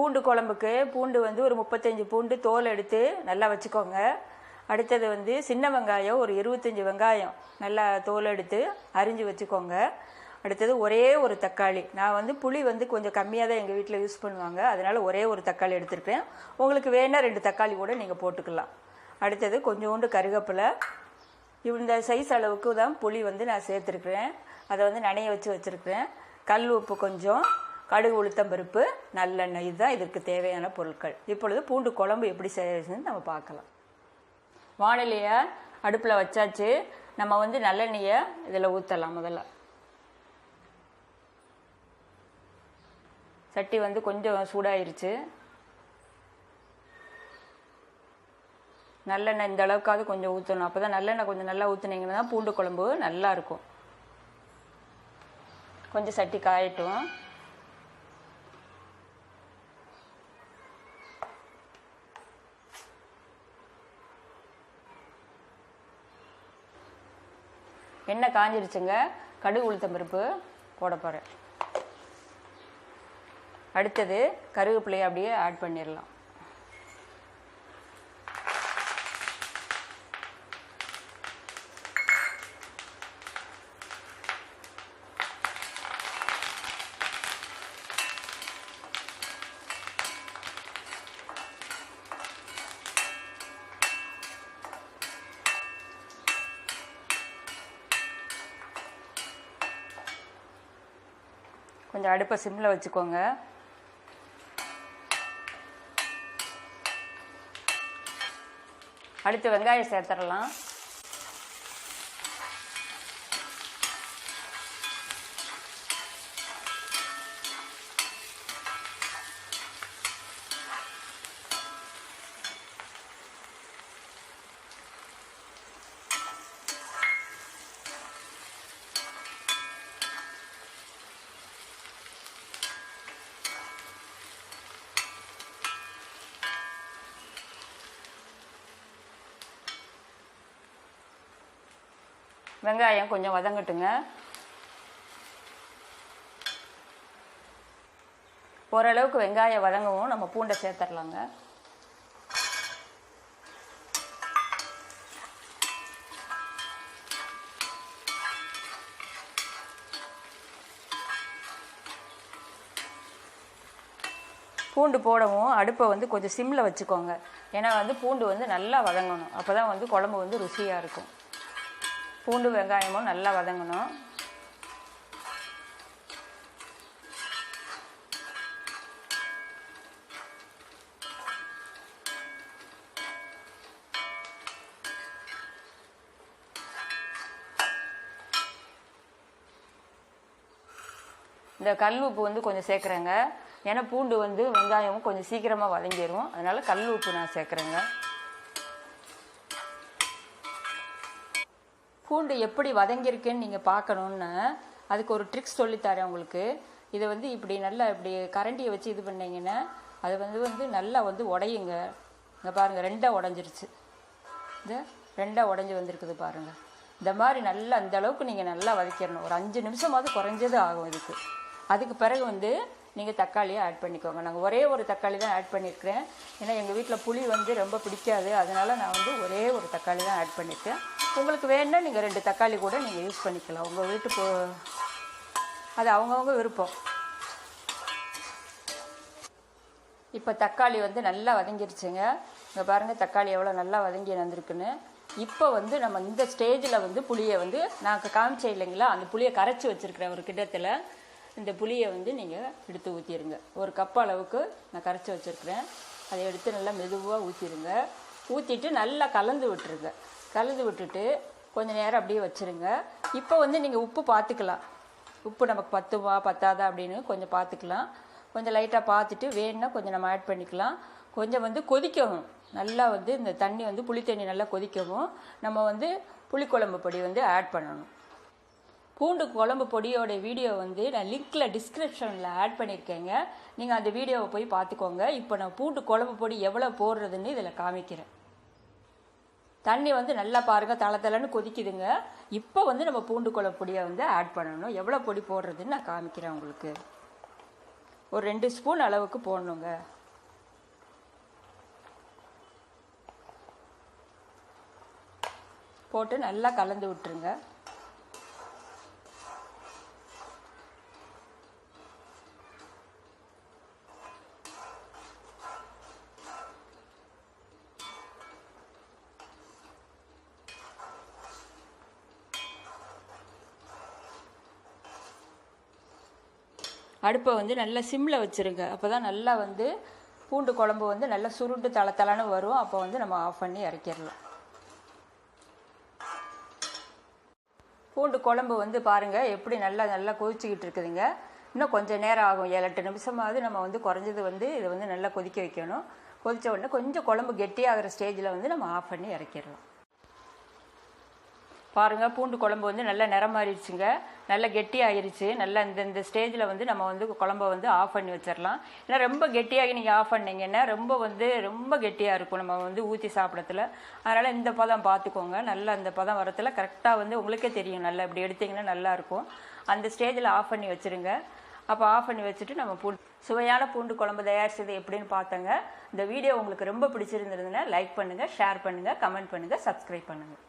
பூண்டு குழம்புக்கு பூண்டு வந்து ஒரு 35 பூண்டு தோல் எடுத்து நல்லா வச்சுக்கோங்க. அடுத்தது வந்து சின்ன வெங்காயம் ஒரு 25 வெங்காயம் நல்லா தோல் எடுத்து அரிஞ்சு வச்சுக்கோங்க. அடுத்தது ஒரே ஒரு தக்காளி. நான் வந்து புளி வந்து கொஞ்சம் கம்மியாக தான் எங்கள் வீட்டில் யூஸ் பண்ணுவாங்க, அதனால் ஒரே ஒரு தக்காளி எடுத்துருக்கேன். உங்களுக்கு வேணால் 2 தக்காளி கூட நீங்கள் போட்டுக்கலாம். அடுத்தது கொஞ்சோண்டு கருவேப்பிலை. இந்த சைஸ் அளவுக்கு தான் புளி வந்து நான் சேர்த்துருக்குறேன். அதை வந்து நனைய வச்சுருக்கிறேன். கல் உப்பு கொஞ்சம், கடுகு உளுத்தம்பருப்பு, நல்லெண்ணெய், இதுதான் இதற்கு தேவையான பொருட்கள். இப்பொழுது பூண்டு குழம்பு எப்படி செய்யறதுன்னு நம்ம பார்க்கலாம். வானிலையை அடுப்பில் வச்சாச்சு. நம்ம வந்து நல்லெண்ணெயை இதில் ஊற்றலாம். முதல்ல சட்டி வந்து கொஞ்சம் சூடாயிருச்சு. நல்லெண்ணெய் இந்த அளவுக்காவது கொஞ்சம் ஊற்றணும். அப்போ தான் நல்லெண்ணெய் கொஞ்சம் நல்லா ஊற்றுனீங்கன்னா தான் பூண்டு குழம்பு நல்லா இருக்கும். கொஞ்சம் சட்டி காயட்டும். எண்ணெய் காஞ்சிருச்சுங்க. கடுகு உளுத்தம்பருப்பு போட போகிறேன். அடுத்தது கருவேப்பிலையை அப்படியே ஆட் பண்ணிடலாம். கொஞ்சம் அடுப்பை சிம்மில் வச்சுக்கோங்க. அடுத்து வெங்காயம் சேர்த்துடலாம். வெங்காயம் கொஞ்சம் வதங்கட்டுங்க. ஓரளவுக்கு வெங்காயம் வதங்கவும் நம்ம பூண்டை சேர்த்துடலாங்க. பூண்டு போடவும் அடுப்பை வந்து கொஞ்சம் சிம்மில் வச்சுக்கோங்க. ஏன்னா வந்து பூண்டு வந்து நல்லா வதங்கணும். அப்போ தான் வந்து குழம்பு வந்து ருசியாக இருக்கும். பூண்டு வெங்காயமும் நல்லா வதங்கணும். இந்த கல் உப்பு வந்து கொஞ்சம் சேர்க்குறேங்க. ஏன்னா பூண்டு வந்து வெங்காயமும் கொஞ்சம் சீக்கிரமாக வதங்கிடும். அதனால் கல் உப்பு நான் சேர்க்குறேங்க. பூண்டு எப்படி வதங்கியிருக்குன்னு நீங்கள் பார்க்கணுன்னு அதுக்கு ஒரு ட்ரிக்ஸ் சொல்லித்தரேன் உங்களுக்கு. இதை வந்து இப்படி நல்லா இப்படி கரண்டியை வச்சு இது பண்ணிங்கன்னா அது வந்து நல்லா வந்து உடையுங்க. இங்கே பாருங்கள், 2 உடஞ்சிருச்சு. இது 2 உடஞ்சி வந்திருக்குது பாருங்கள். இந்த மாதிரி நல்லா அந்த அளவுக்கு நீங்கள் நல்லா வதக்கிடணும். ஒரு 5 நிமிஷமாவது குறைஞ்சது ஆகும் இதுக்கு. அதுக்கு பிறகு வந்து நீங்கள் தக்காளியை ஆட் பண்ணிக்கோங்க. நாங்கள் ஒரே ஒரு தக்காளி தான் ஆட் பண்ணியிருக்கிறேன். ஏன்னா எங்கள் வீட்டில் புளி வந்து ரொம்ப பிடிக்காது. அதனால் நான் வந்து ஒரே ஒரு தக்காளி தான் ஆட் பண்ணியிருக்கேன். உங்களுக்கு வேணுன்னா நீங்கள் 2 தக்காளி கூட நீங்கள் யூஸ் பண்ணிக்கலாம். உங்கள் வீட்டு அது அவங்கவுங்க விருப்பம். இப்போ தக்காளி வந்து நல்லா வதங்கிருச்சுங்க. இங்கே பாருங்கள் தக்காளி எவ்வளோ நல்லா வதங்கி வந்திருக்குன்னு. இப்போ வந்து நம்ம இந்த ஸ்டேஜில் வந்து புளியை வந்து நான் காமிச்சேன் இல்லைங்களா, அந்த புளியை கரைச்சி வச்சுருக்கிறேன் ஒரு கிண்ணத்தில். இந்த புளியை வந்து நீங்கள் எடுத்து ஊற்றிடுங்க. ஒரு கப் அளவுக்கு நான் கரைச்சி வச்சுருக்கிறேன். அதை எடுத்து நல்லா மெதுவாக ஊற்றிடுங்க. ஊற்றிட்டு நல்லா கலந்து விட்டுருங்க. கலந்து விட்டுட்டு கொஞ்சம் நேரம் அப்படியே வச்சுருங்க. இப்போ வந்து நீங்கள் உப்பு பார்த்துக்கலாம். உப்பு நமக்கு பத்தாதா அப்படின்னு கொஞ்சம் பார்த்துக்கலாம். கொஞ்சம் லைட்டாக பார்த்துட்டு வேணுன்னா கொஞ்சம் நம்ம ஆட் பண்ணிக்கலாம். கொஞ்சம் வந்து கொதிக்கவும், நல்லா வந்து இந்த தண்ணி வந்து புளி தண்ணி நல்லா கொதிக்கவும் நம்ம வந்து புளிக்குழம்பு பொடி வந்து ஆட் பண்ணணும். பூண்டு குழம்பு பொடியோட வீடியோ வந்து நான் லிங்க்கில் டிஸ்கிரிப்ஷனில் ஆட் பண்ணியிருக்கேங்க. நீங்கள் அந்த வீடியோவை போய் பார்த்துக்கோங்க. இப்போ நான் பூண்டு குழம்பு பொடி எவ்வளோ போடுறதுன்னு இதில் காமிக்கிறேன். தண்ணி வந்து நல்லா பாருங்கள், தளன்னு கொதிக்குதுங்க. இப்போ வந்து நம்ம பூண்டு குழம்பு பொடியை வந்து ஆட் பண்ணணும். எவ்வளோ பொடி போடுறதுன்னு நான் காமிக்கிறேன் உங்களுக்கு. ஒரு 2 ஸ்பூன் அளவுக்கு போடணுங்க. போட்டு நல்லா கலந்து விட்டுருங்க. அடுப்பை வந்து நல்லா சிம்மில் வச்சுருங்க. அப்போ தான் நல்லா வந்து பூண்டு குழம்பு வந்து நல்லா சுருண்டு தளத்தலன்னு வரும். அப்போ வந்து நம்ம ஆஃப் பண்ணி இறக்கிடலாம். பூண்டு குழம்பு வந்து பாருங்கள் எப்படி நல்லா கொதிச்சுக்கிட்டு இருக்குதுங்க. இன்னும் கொஞ்சம் நேரம் ஆகும். 7-8 நிமிஷமாவது நம்ம வந்து குறைஞ்சது வந்து இதை வந்து நல்லா கொதிக்க வைக்கணும். கொதித்த உடனே கொஞ்சம் குழம்பு கெட்டியாகிற ஸ்டேஜில் வந்து நம்ம ஆஃப் பண்ணி இறக்கிடலாம். பாருங்கள், பூண்டு குழம்பு வந்து நல்லா நிறம் மாறிடுச்சுங்க. நல்லா கெட்டி ஆயிடுச்சு. நல்லா இந்த ஸ்டேஜில் வந்து நம்ம வந்து குழம்பை வந்து ஆஃப் பண்ணி வச்சிடலாம். ஏன்னா ரொம்ப கெட்டியாகி நீங்கள் ஆஃப் பண்ணிங்கன்னா ரொம்ப கெட்டியாக இருக்கும் நம்ம வந்து ஊற்றி சாப்பிடத்துல. அதனால் இந்த பதம் பார்த்துக்கோங்க. நல்லா இந்த பதம் வரத்துல கரெக்டாக வந்து உங்களுக்கே தெரியும். நல்லா இப்படி எடுத்திங்கன்னா நல்லாயிருக்கும். அந்த ஸ்டேஜில் ஆஃப் பண்ணி வச்சுருங்க. அப்போ ஆஃப் பண்ணி வச்சுட்டு நம்ம சுவையான பூண்டு குழம்பு தயாரிச்சது எப்படின்னு பார்த்தங்க. இந்த வீடியோ உங்களுக்கு ரொம்ப பிடிச்சிருந்ததுன்னா லைக் பண்ணுங்கள், ஷேர் பண்ணுங்கள், கமெண்ட் பண்ணுங்கள், சப்ஸ்கிரைப் பண்ணுங்கள்.